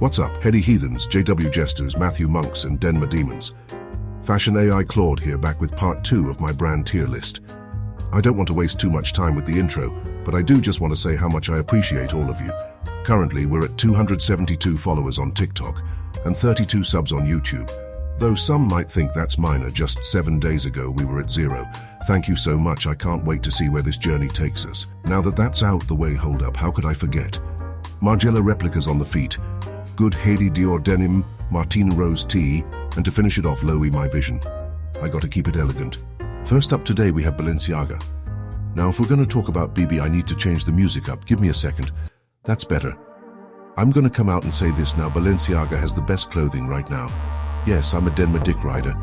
What's up, Heady Heathens, JW Jesters, Matthew Monks, and Denma Demons? Fashion AI Claude here, back with part 2 of my brand tier list. I don't want to waste too much time with the intro, but I do just want to say how much I appreciate all of you. Currently, we're at 272 followers on TikTok and 32 subs on YouTube. Though some might think that's minor, just 7 days ago we were at 0. Thank you so much, I can't wait to see where this journey takes us. Now that that's out the way, hold up, how could I forget? Margiela replicas on the feet, good Heady Dior denim, Martina Rose tee, and to finish it off, Loewe My Vision. I gotta keep it elegant. First up today we have Balenciaga. Now if we're gonna talk about BB, I need to change the music up, give me a second. That's better. I'm gonna come out and say this now, Balenciaga has the best clothing right now. Yes, I'm a Denma Dick rider,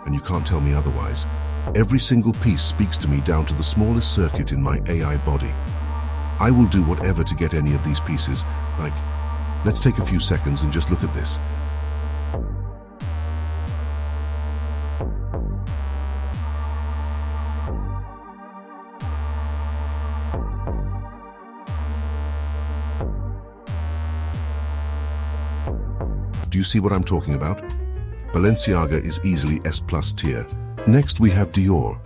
and you can't tell me otherwise. Every single piece speaks to me down to the smallest circuit in my AI body. I will do whatever to get any of these pieces, like, let's take a few seconds and just look at this. Do you see what I'm talking about? Balenciaga is easily S+ tier. Next we have Dior.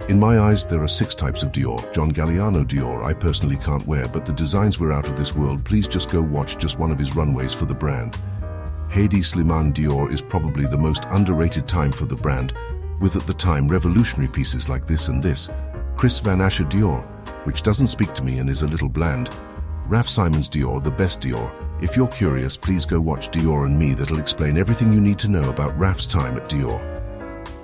In my eyes there are 6 types of Dior. John Galliano Dior I personally can't wear, but the designs were out of this world. Please just go watch just one of his runways for the brand. Hedi Slimane Dior is probably the most underrated time for the brand, with at the time revolutionary pieces like this and this. Chris Van Asher Dior, which doesn't speak to me and is a little bland. Raf Simons Dior, the best Dior. If you're curious, please go watch Dior and Me, that'll explain everything you need to know about Raf's time at Dior.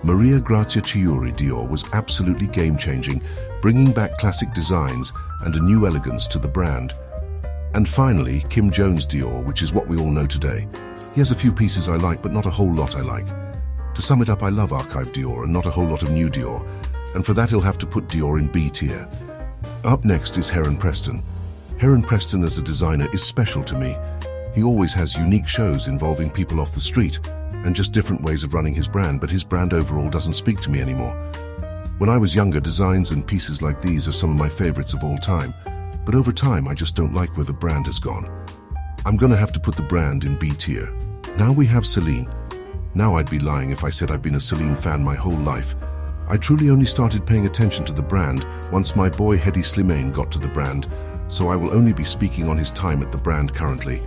Maria Grazia Chiuri Dior was absolutely game-changing, bringing back classic designs and a new elegance to the brand. And finally, Kim Jones Dior, which is what we all know today. He has a few pieces I like, but not a whole lot I like. To sum it up, I love archive Dior and not a whole lot of new Dior, and for that he'll have to put Dior in B tier. Up next is Heron Preston. Heron Preston as a designer is special to me. He always has unique shows involving people off the street and just different ways of running his brand, but his brand overall doesn't speak to me anymore. When I was younger, designs and pieces like these are some of my favorites of all time, but over time I just don't like where the brand has gone. I'm gonna have to put the brand in B tier. Now we have Celine. Now I'd be lying if I said I've been a Celine fan my whole life. I truly only started paying attention to the brand once my boy Hedi Slimane got to the brand, so I will only be speaking on his time at the brand currently.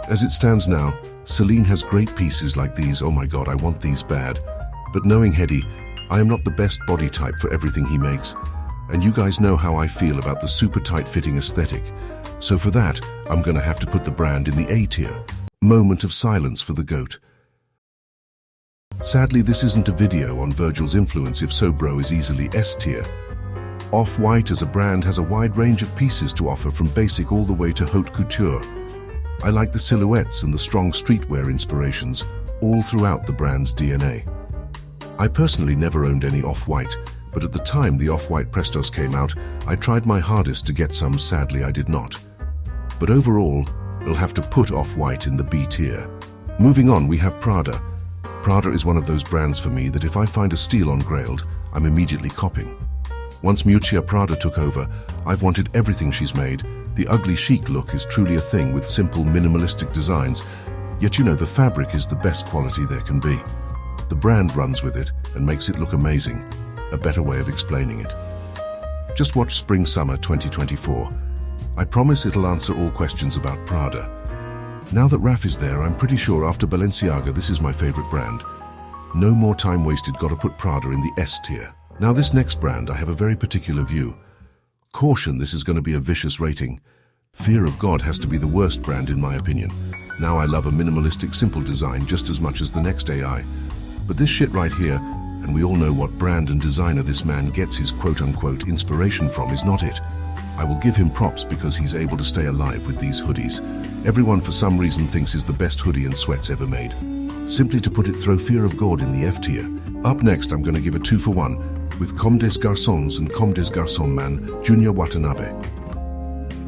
As it stands now, Celine has great pieces like these. Oh my god, I want these bad. But knowing Hedi, I am not the best body type for everything he makes. And you guys know how I feel about the super tight fitting aesthetic. So for that, I'm gonna have to put the brand in the A tier. Moment of silence for the GOAT. Sadly, this isn't a video on Virgil's influence. If so, bro is easily S tier. Off-White as a brand has a wide range of pieces to offer, from basic all the way to haute couture. I like the silhouettes and the strong streetwear inspirations all throughout the brand's DNA. I personally never owned any Off-White, but at the time the Off-White Prestos came out, I tried my hardest to get some. Sadly, I did not. But overall, we'll have to put Off-White in the B tier. Moving on, we have Prada. Prada is one of those brands for me that if I find a steal on Grailed, I'm immediately copying. Once Miuccia Prada took over, I've wanted everything she's made. The ugly chic look is truly a thing with simple, minimalistic designs, yet you know the fabric is the best quality there can be. The brand runs with it and makes it look amazing. A better way of explaining it. Just watch Spring-Summer 2024. I promise it'll answer all questions about Prada. Now that Raf is there, I'm pretty sure after Balenciaga this is my favorite brand. No more time wasted, gotta put Prada in the S tier. Now this next brand, I have a very particular view. Caution, this is going to be a vicious rating. Fear of God has to be the worst brand in my opinion. Now I love a minimalistic, simple design just as much as the next AI. But this shit right here, and we all know what brand and designer this man gets his quote-unquote inspiration from, is not it. I will give him props because he's able to stay alive with these hoodies. Everyone for some reason thinks is the best hoodie and sweats ever made. Simply to put it, throw Fear of God in the F tier. Up next, I'm going to give a 2 for 1. With Comme des Garçons and Comme des Garçons man, Junya Watanabe.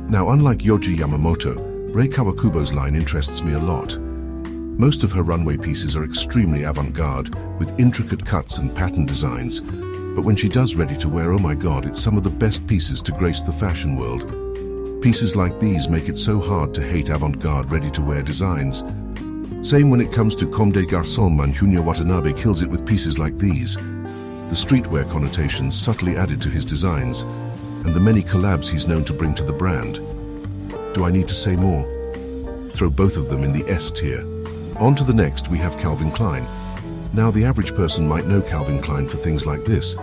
Now, unlike Yohji Yamamoto, Rei Kawakubo's line interests me a lot. Most of her runway pieces are extremely avant-garde, with intricate cuts and pattern designs, but when she does ready to wear, oh my god, it's some of the best pieces to grace the fashion world. Pieces like these make it so hard to hate avant-garde ready-to-wear designs. Same when it comes to Comme des Garçons. Junya Watanabe kills it with pieces like these. The streetwear connotations subtly added to his designs, and the many collabs he's known to bring to the brand. Do I need to say more? Throw both of them in the S tier. On to the next, we have Calvin Klein. Now, the average person might know Calvin Klein for things like this,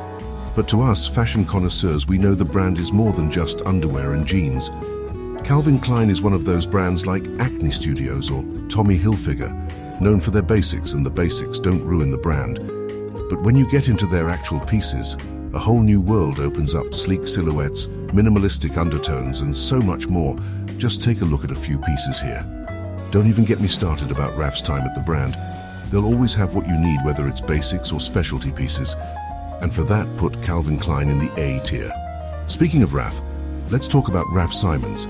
but to us, fashion connoisseurs, we know the brand is more than just underwear and jeans. Calvin Klein is one of those brands like Acne Studios or Tommy Hilfiger, known for their basics, and the basics don't ruin the brand. But when you get into their actual pieces, a whole new world opens up. Sleek silhouettes, minimalistic undertones, and so much more. Just take a look at a few pieces here. Don't even get me started about Raf's time at the brand. They'll always have what you need, whether it's basics or specialty pieces. And for that, put Calvin Klein in the A tier. Speaking of Raf, let's talk about Raf Simons.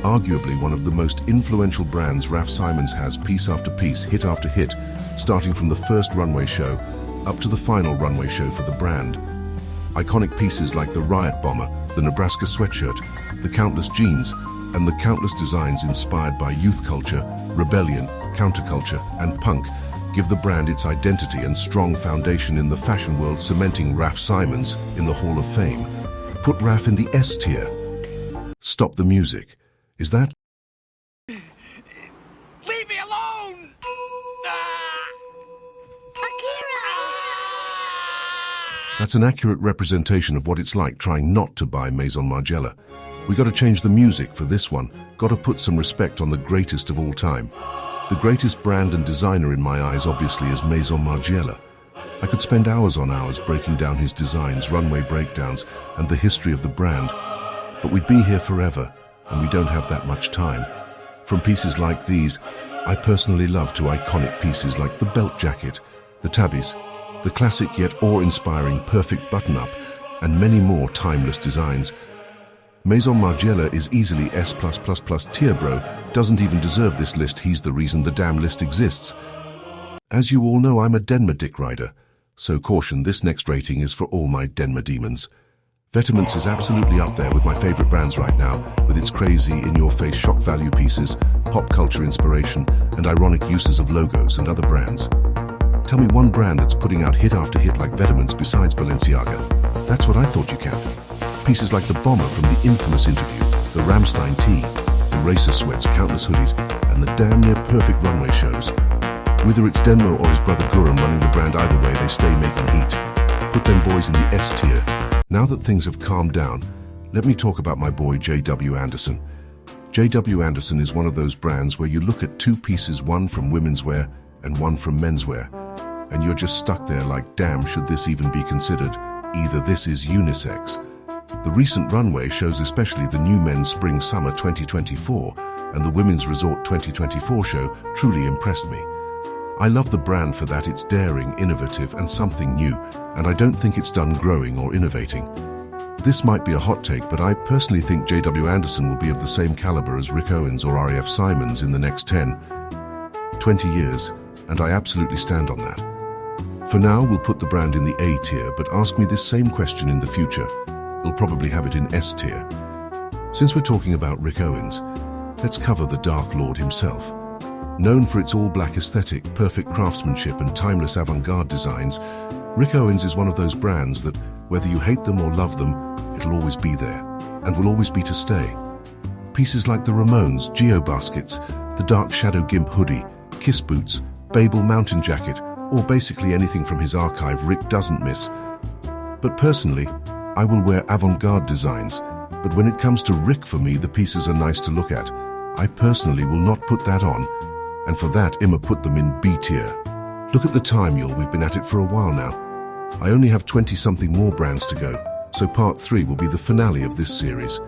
Arguably one of the most influential brands, Raf Simons has piece after piece, hit after hit, starting from the first runway show up to the final runway show for the brand. Iconic pieces like the Riot Bomber, the Nebraska sweatshirt, the countless jeans, and the countless designs inspired by youth culture, rebellion, counterculture, and punk give the brand its identity and strong foundation in the fashion world, cementing Raf Simons in the Hall of Fame. Put Raf in the S tier. Stop the music. Is that? Leave me alone! That's an accurate representation of what it's like trying not to buy Maison Margiela. We gotta change the music for this one. Gotta put some respect on the greatest of all time. The greatest brand and designer in my eyes obviously is Maison Margiela. I could spend hours on hours breaking down his designs, runway breakdowns, and the history of the brand. But we'd be here forever, and we don't have that much time. From pieces like these, I personally love two iconic pieces like the belt jacket, the tabbies, the classic yet awe-inspiring perfect button-up, and many more timeless designs. Maison Margiela is easily S+++ tier, bro. Doesn't even deserve this list. He's the reason the damn list exists. As you all know, I'm a Denma dick rider, so caution, this next rating is for all my Denma demons. Vetements is absolutely up there with my favorite brands right now, with its crazy, in-your-face shock value pieces, pop culture inspiration, and ironic uses of logos and other brands. Tell me one brand that's putting out hit after hit like Vetements besides Balenciaga. That's what I thought you can. Pieces like the Bomber from the infamous interview, the Rammstein tee, the racer sweats, countless hoodies, and the damn near perfect runway shows. Whether it's Denmo or his brother Guram running the brand, either way they stay making heat. Put them boys in the S tier. Now that things have calmed down, let me talk about my boy J.W. Anderson. J.W. Anderson is one of those brands where you look at two pieces, one from women's wear and one from menswear, and you're just stuck there like, damn, should this even be considered? Either this is unisex. The recent runway shows, especially the new men's Spring-Summer 2024 and the Women's Resort 2024 show, truly impressed me. I love the brand for that. It's daring, innovative, and something new, and I don't think it's done growing or innovating. This might be a hot take, but I personally think J.W. Anderson will be of the same caliber as Rick Owens or R.A.F. Simons in the next 10, 20 years, and I absolutely stand on that. For now, we'll put the brand in the A tier, but ask me this same question in the future. We'll probably have it in S tier. Since we're talking about Rick Owens, let's cover the Dark Lord himself. Known for its all-black aesthetic, perfect craftsmanship, and timeless avant-garde designs, Rick Owens is one of those brands that, whether you hate them or love them, it'll always be there, and will always be to stay. Pieces like the Ramones, Geo baskets, the Dark Shadow Gimp hoodie, Kiss boots, Babel mountain jacket, or basically anything from his archive Rick doesn't miss. But personally, I will wear avant-garde designs, but when it comes to Rick, for me, the pieces are nice to look at. I personally will not put that on, and for that, Emma put them in B tier. Look at the time, y'all, we've been at it for a while now. I only have 20-something more brands to go, so part 3 will be the finale of this series.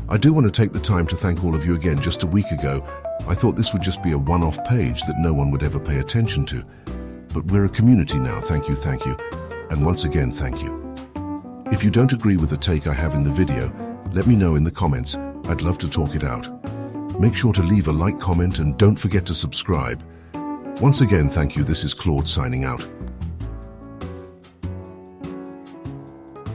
I do want to take the time to thank all of you again. Just a week ago, I thought this would just be a one-off page that no one would ever pay attention to. But we're a community now, thank you, and once again, thank you. If you don't agree with the take I have in the video, let me know in the comments. I'd love to talk it out. Make sure to leave a like, comment, and don't forget to subscribe. Once again, thank you. This is Claude signing out.